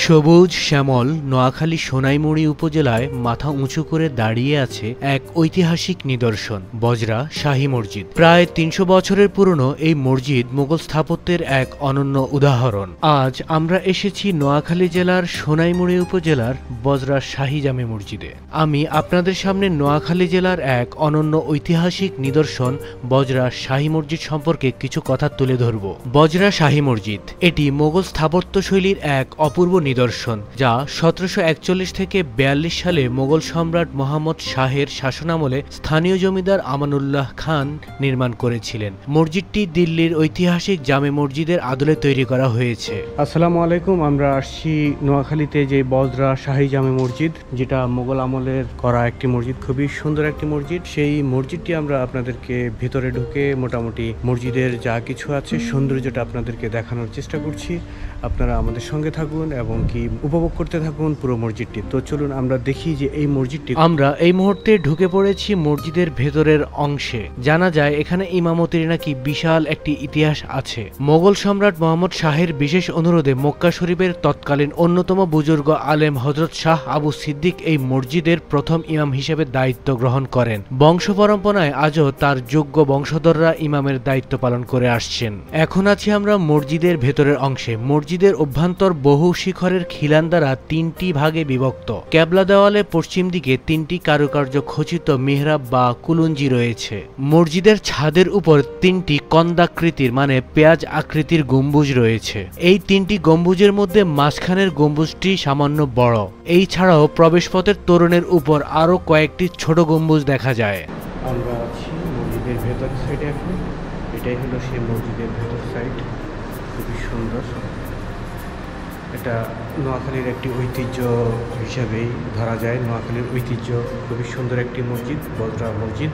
সবুজ শ্যামল নোয়াখালী সোনাইমুড়ি উপজেলায় মাথা উঁচু করে দাঁড়িয়ে আছে এক ঐতিহাসিক নিদর্শন বজরা শাহী মসজিদ। প্রায় ৩০০ বছরের পুরনো এই মসজিদ মোগল স্থাপত্যের এক অনন্য উদাহরণ। আজ আমরা এসেছি নোয়াখালী জেলার সোনাইমুড়ি উপজেলার বজরা শাহী জামে মসজিদে। আমি আপনাদের সামনে নোয়াখালী জেলার এক অনন্য ঐতিহাসিক নিদর্শন বজরা শাহী মসজিদ সম্পর্কে কিছু কথা তুলে ধরব। বজরা শাহী মসজিদ এটি মোগল স্থাপত্যশৈলীর এক অপূর্ব নিদর্শন, যা ১৭৪১ থেকে ৪২ সালে মোগল সম্রাট মোহাম্মদ শাহের শাসনামলে স্থানীয় জমিদার আমানুল্লাহ খান নির্মাণ করেছিলেন। মসজিদটি দিল্লির ঐতিহাসিক জামে মসজিদের আদলে তৈরি করা হয়েছে। আসসালামু আলাইকুম, আমরা আসছি নোয়াখালীতে যে বজরা শাহী জামে মসজিদ, যেটা মোগল আমলের করা একটি মসজিদ, খুবই সুন্দর একটি মসজিদ। সেই মসজিদটি আমরা আপনাদেরকে ভেতরে ঢুকে মোটামুটি মসজিদের যা কিছু আছে সৌন্দর্যটা আপনাদেরকে দেখানোর চেষ্টা করছি। আপনারা আমাদের সঙ্গে থাকুন এবং কি উপভোগ করতে থাকুন পুরো মসজিদটি। তো চলুন আমরা দেখি যে এই মসজিদটি। আমরা এই মুহূর্তে ঢুকে পড়েছি মসজিদের ভেতরের অংশে। জানা যায় এখানে ইমামতির নাকি বিশাল একটি ইতিহাস আছে। মোগল সম্রাট মোহাম্মদ শাহের বিশেষ অনুরোধে মক্কা শরীফের তৎকালীন অন্যতম বুজুর্গ আলেম হযরত শাহ আবু সিদ্দিক এই মসজিদের প্রথম ইমাম হিসেবে দায়িত্ব গ্রহণ করেন। বংশ পরম্পরায় আজও তার যোগ্য বংশধররা ইমামের দায়িত্ব পালন করে আসছেন। এখন আছি আমরা মসজিদের ভেতরের অংশে। মসজিদের অভ্যন্তর বহু শিখরের খিলান দ্বারা ৩টি ভাগে বিভক্ত। ক্যাবলা দেওয়ালে পশ্চিম দিকে ৩টি কারুকার্য খচিত মিহরাব বা কুলুঞ্জি রয়েছে। মসজিদের ছাদের উপর ৩টি কন্দাকৃতির মানে পেঁয়াজ আকৃতির গম্বুজ রয়েছে। এই ৩টি গম্বুজের মধ্যে মাঝখানের গম্বুজটি সামান্য বড়। এই ছাড়াও প্রবেশপথের তোরণের উপর আরো কয়েকটি ছোট গম্বুজ দেখা যায়। আমরা আছি মসজিদের ভেতর সাইডে এখন। এটাই হলো সেই মসজিদের ভেতর সাইড, খুবই সুন্দর। এটা নোয়াখালীর একটি ঐতিহ্য হিসাবেই ধরা যায়। নোয়াখালীর ঐতিহ্য, খুবই সুন্দর একটি মসজিদ বজরা মসজিদ।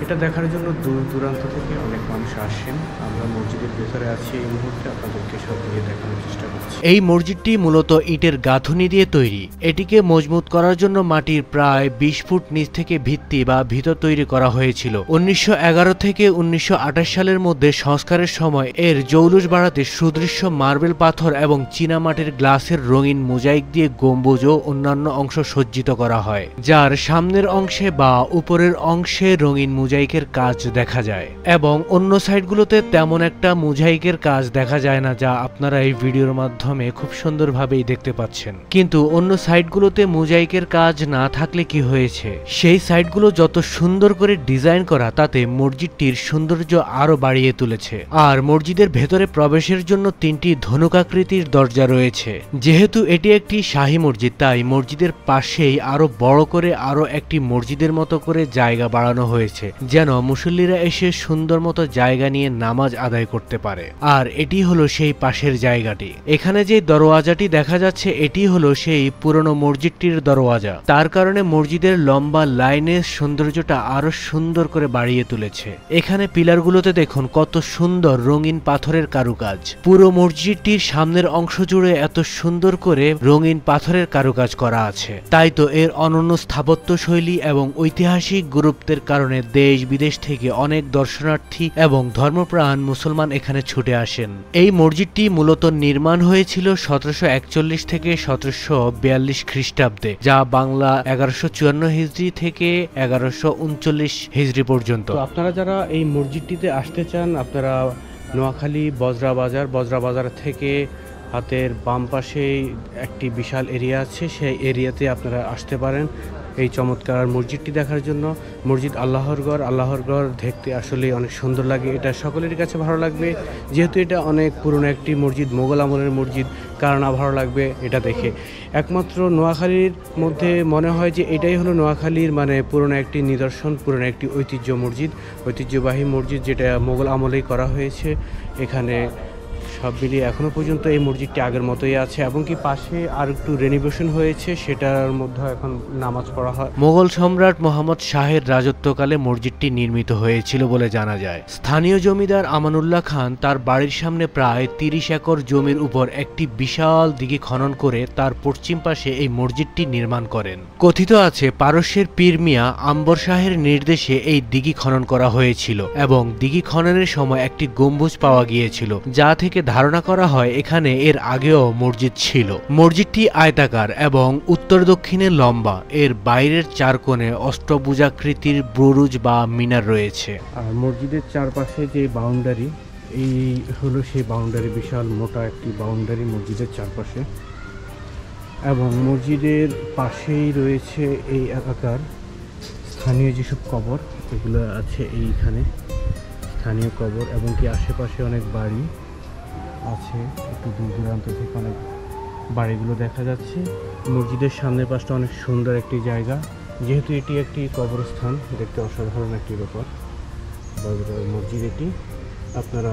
এটা দেখার জন্য দূর দূরান্ত থেকে অনেক মানুষ আসেন। আমরা মসজিদের ভেতরে আছি এই মুহূর্তে, আপনাদেরকে সব দিয়ে দেখানোর চেষ্টা করছি। এই মসজিদটি মূলত ইটের গাঁথুনি দিয়ে তৈরি। এটিকে মজবুত করার জন্য মাটির প্রায় ২০ ফুট নিচ থেকে ভিত্তি বা ভিতর তৈরি করা হয়েছিল। ১৯১১ থেকে ১৯২৮ সালের মধ্যে সংস্কারের সময় এর জৌলুস বাড়াতে সুদৃশ্য মার্বেল পাথর এবং চীনামাটির গ্লাসের রঙিন মোজাইক দিয়ে গম্বুজ ও অন্যান্য অংশ সজ্জিত করা হয়, যার সামনের অংশে বা উপরের অংশে রঙিন মোজাইকের কাজ দেখা যায় এবং অন্য সাইডগুলোতে তেমন একটা মোজাইকের কাজ দেখা যায় না, যা আপনারা এই ভিডিওর মাধ্যমে খুব সুন্দরভাবেই দেখতে পাচ্ছেন। কিন্তু অন্য সাইডগুলোতে মোজাইকের কাজ না থাকলে কি হয়েছে, সেই সাইডগুলো যত সুন্দর করে ডিজাইন করা, তাতে মসজিদটির সৌন্দর্য আরো বাড়িয়ে তুলেছে। আর মসজিদের ভেতরে প্রবেশের জন্য ৩টি ধনুকাকৃতির দরজা রয়েছে। যেহেতু এটি একটি শাহী মসজিদ, তাই মসজিদের পাশেই আরো বড় করে আরো একটি মসজিদের মতো করে জায়গা বাড়ানো হয়েছে, যেন মুসল্লিরা এসে সুন্দর মতো জায়গা নিয়ে নামাজ আদায় করতে পারে। আর এটি হলো সেই পাশের জায়গাটি। এখানে যে দরওয়াজাটি দেখা যাচ্ছে, এটি হলো সেই পুরনো মসজিদটির দরওয়াজা। তার কারণে মসজিদের লম্বা লাইনের সৌন্দর্যটা আরো সুন্দর করে বাড়িয়ে তুলেছে। এখানে পিলারগুলোতে দেখুন কত সুন্দর রঙিন পাথরের কারুকাজ। পুরো মসজিদটির সামনের অংশ জুড়ে এত সুন্দর করে রঙিন পাথরের কারুকাজ করা আছে। তাই তো এর অনন্য স্থাপত্য শৈলী এবং ঐতিহাসিক গুরুত্বের কারণে দেশ বিদেশ থেকে অনেক দর্শনার্থী এবং ধর্মপ্রাণ মুসলমান এখানে ছুটে আসেন। এই মসজিদটি মূলত নির্মাণ হয়েছিল ১৭৪১ থেকে ১৭৪২ খ্রিস্টাব্দে, যা বাংলা ১১৫৪ হিজরি থেকে ১১৩৯ হিজরি পর্যন্ত। আপনারা যারা এই মসজিদটিতে আসতে চান, আপনারা নোয়াখালী বজরা বাজার থেকে হাতের বাম পাশে একটি বিশাল এরিয়া আছে, সেই এরিয়াতে আপনারা আসতে পারেন এই চমৎকার মসজিদটি দেখার জন্য। মসজিদ আল্লাহর ঘর দেখতে আসলে অনেক সুন্দর লাগে। এটা সকলের কাছে ভালো লাগবে, যেহেতু এটা অনেক পুরনো একটি মসজিদ, মোগল আমলের মসজিদ। কার না ভালো লাগবে এটা দেখে। একমাত্র নোয়াখালীর মধ্যে মনে হয় যে এটাই হলো নোয়াখালীর মানে পুরনো একটি নিদর্শন, পুরনো একটি ঐতিহ্যবাহী মসজিদ, যেটা মোগল আমলেই করা হয়েছে। এখানে সব মিলিয়ে এখনো পর্যন্ত এই মসজিদটি আগের মতোই আছে এবং কি পাশে আর একটু রেনোভেশন হয়েছে, সেটার মধ্যে এখন নামাজ পড়া হয়। মোগল সম্রাট মোহাম্মদ শাহের রাজত্বকালে মসজিদটি নির্মিত হয়েছিল বলে জানা যায়। স্থানীয় জমিদার আমানুল্লাহ খান তার বাড়ির সামনে প্রায় ৩০ একর জমির উপর একটি বিশাল দিঘি খনন করে তার পশ্চিম পাশে এই মসজিদটি নির্মাণ করেন। কথিত আছে পারস্যের পীর মিয়া আম্বর শাহের নির্দেশে এই দিঘি খনন করা হয়েছিল এবং দিঘি খননের সময় একটি গম্বুজ পাওয়া গিয়েছিল, যা থেকে ধারণা করা হয় এখানে এর আগেও মসজিদ ছিল। মসজিদটি আয়তাকার এবং উত্তর দক্ষিণে লম্বা। এর বাইরের চার কোণে অষ্টভুজাকৃতির বুরুজ বা মিনার রয়েছে। আর মসজিদের চারপাশে যে বাউন্ডারি, এই হলো সেই বাউন্ডারি, বিশাল মোটা একটি বাউন্ডারি মসজিদের চারপাশে। এবং মসজিদের পাশেই রয়েছে এই এলাকার স্থানীয় যেসব কবর, এগুলো আছে এইখানে স্থানীয় কবর, এবং কি আশেপাশে অনেক বাড়ি আছে, একটু দূর দূরান্ত থেকে অনেক বাড়িগুলো দেখা যাচ্ছে। মসজিদের সামনের পাশটা অনেক সুন্দর একটি জায়গা, যেহেতু এটি একটি কবরস্থান, দেখতে অসাধারণ একটি ব্যাপার। মসজিদ এটি আপনারা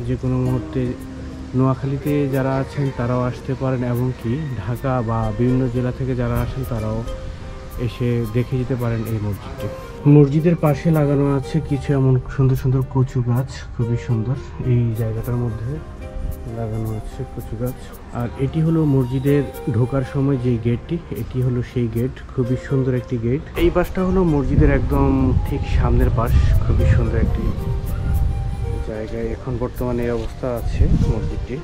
যে কোনো মুহূর্তে নোয়াখালীতে যারা আছেন তারাও আসতে পারেন, এবং কি ঢাকা বা বিভিন্ন জেলা থেকে যারা আসেন তারাও এসে দেখে যেতে পারেন এই মসজিদটি। মসজিদের পাশে লাগানো আছে কিছু এমন সুন্দর সুন্দর কচু গাছ, খুবই সুন্দর। এই জায়গাটার মধ্যে লাগানো আছে কচু গাছ। আর এটি হলো মসজিদের ঢোকার সময় যে গেটটি, এটি হলো সেই গেট, খুবই সুন্দর একটি গেট। এই পাশটা হলো মসজিদের একদম ঠিক সামনের পাশ, খুবই সুন্দর একটি জায়গায় এখন বর্তমানে এই অবস্থা আছে মসজিদটি।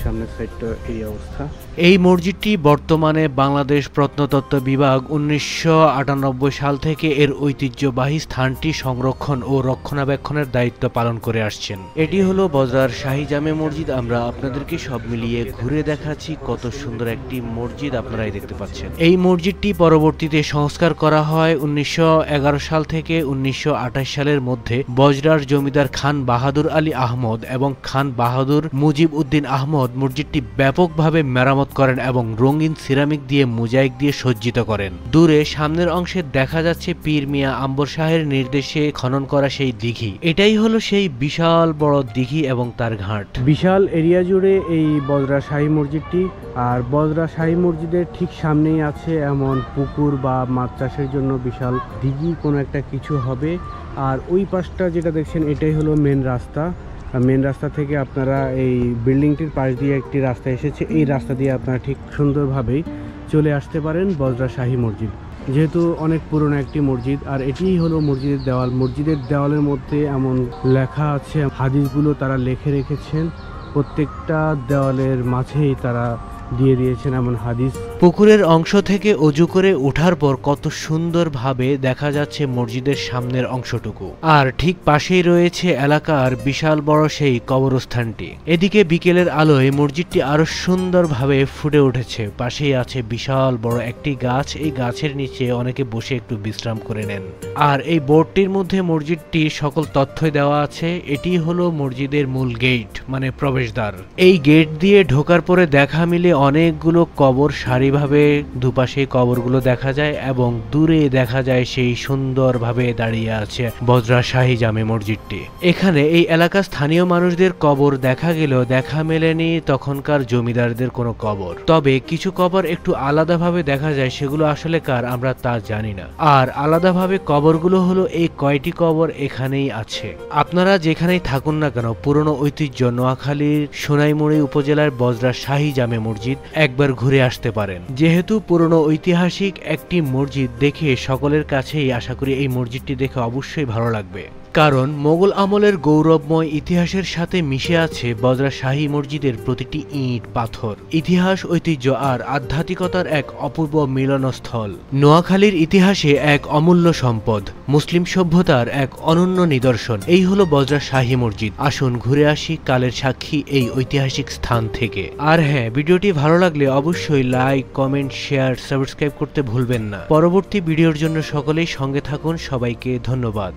সামনের সাইডটা এই অবস্থা। এই মসজিদটি বর্তমানে বাংলাদেশ প্রত্নতত্ত্ব বিভাগ 1998 সাল থেকে এর ঐতিহ্যবাহী স্থানটি সংরক্ষণ ও রক্ষণাবেক্ষণের দায়িত্ব পালন করে আসছেন। এটি হলো বজরার শাহী জামে মসজিদ। আমরা আপনাদেরকে সব মিলিয়ে ঘুরে দেখাচ্ছি কত সুন্দর একটি মসজিদ আপনারাই দেখতে পাচ্ছেন। এই মসজিদটি পরবর্তীতে সংস্কার করা হয় 1911 সাল থেকে 1928 সালের মধ্যে বজরার জমিদার খান বাহাদুর আলী আহমদ এবং খান বাহাদুর মুজিব উদ্দিন আহমদ মসজিদটি ব্যাপকভাবে মেরামত করেন এবং রঙিন সিরামিক দিয়ে মোজাইক দিয়ে সজ্জিত করেন। দূরে সামনের অংশে দেখা যাচ্ছে পীর মিয়া আম্বর শাহের নির্দেশে খনন করা সেই দিঘি। এটাই হলো সেই বিশাল বড় দিঘি এবং তার ঘাট। বিশাল এরিয়া জুড়ে এই বজরা শাহী মসজিদটি। আর বজরা শাহী মসজিদের ঠিক সামনেই আছে এমন পুকুর বা মাছ চাষের জন্য বিশাল দিঘি কোনো একটা কিছু হবে। আর ওই পাশটা যেটা দেখছেন এটাই হলো মেন রাস্তা। মেন রাস্তা থেকে আপনারা এই বিল্ডিংটির পাশ দিয়ে একটি রাস্তা এসেছে, এই রাস্তা দিয়ে আপনারা ঠিক সুন্দরভাবেই চলে আসতে পারেন বজরা শাহী মসজিদ, যেহেতু অনেক পুরনো একটি মসজিদ। আর এটিই হলো মসজিদের দেওয়াল। মসজিদের দেওয়ালের মধ্যে এমন লেখা আছে, হাদিসগুলো তারা লিখে রেখেছেন, প্রত্যেকটা দেওয়ালের মাঝেই তারা দিয়ে দিয়েছেন এমন হাদিস। পুকুরের অংশ থেকে অজু করে ওঠার পর কত সুন্দরভাবে দেখা যাচ্ছে মসজিদের সামনের অংশটুকু। আর ঠিক পাশেই রয়েছে এলাকার বিশাল বড় সেই কবরস্থানটি। এদিকে বিকেলের আলোয় মসজিদটি আরো সুন্দরভাবে ফুটে উঠেছে। পাশেই আছে বিশাল বড় একটি গাছ, এই গাছের নিচে অনেকে বসে একটু বিশ্রাম করে নেন। আর এই বোর্ডটির মধ্যে মসজিদটির সকল তথ্যই দেওয়া আছে। এটি হলো মসজিদের মূল গেট, মানে প্রবেশদ্বার। এই গেট দিয়ে ঢোকার পরে দেখা মিলে অনেকগুলো কবর সারিভাবে দুপাশে কবরগুলো দেখা যায়, এবং দূরে দেখা যায় সেই সুন্দরভাবে দাঁড়িয়ে আছে বজরা শাহী জামে মসজিদটি। এখানে এই এলাকার স্থানীয় মানুষদের কবর দেখা গেলেও দেখা মেলেনি তখনকার জমিদারদের কোনো কবর। তবে কিছু কবর একটু আলাদাভাবে দেখা যায়, সেগুলো আসলে কার আমরা তা জানি না। আর আলাদাভাবে কবরগুলো হলো এই কয়টি কবর এখানেই আছে। আপনারা যেখানেই থাকুন না কেন, পুরনো ঐতিহ্য নোয়াখালীর সোনাইমুড়ি উপজেলার বজরা শাহী জামে মসজিদ একবার ঘুরে আসতে পারেন। যেহেতু পুরনো ঐতিহাসিক একটি মসজিদ, দেখে সকলের কাছেই আশা করি এই মসজিদটি দেখে অবশ্যই ভালো লাগবে। কারণ মোগল আমলের গৌরবময় ইতিহাসের সাথে মিশে আছে বজরা শাহী মসজিদের প্রতিটি ইট পাথর। ইতিহাস, ঐতিহ্য আর আধ্যাত্মিকতার এক অপূর্ব মিলনস্থল। নোয়াখালীর ইতিহাসে এক অমূল্য সম্পদ, মুসলিম সভ্যতার এক অনন্য নিদর্শন। এই হলো বজরা শাহী মসজিদ। আসুন ঘুরে আসি কালের সাক্ষী এই ঐতিহাসিক স্থান থেকে। আর হ্যাঁ, ভিডিওটি ভালো লাগলে অবশ্যই লাইক, কমেন্ট, শেয়ার, সাবস্ক্রাইব করতে ভুলবেন না। পরবর্তী ভিডিওর জন্য সকলেই সঙ্গে থাকুন। সবাইকে ধন্যবাদ।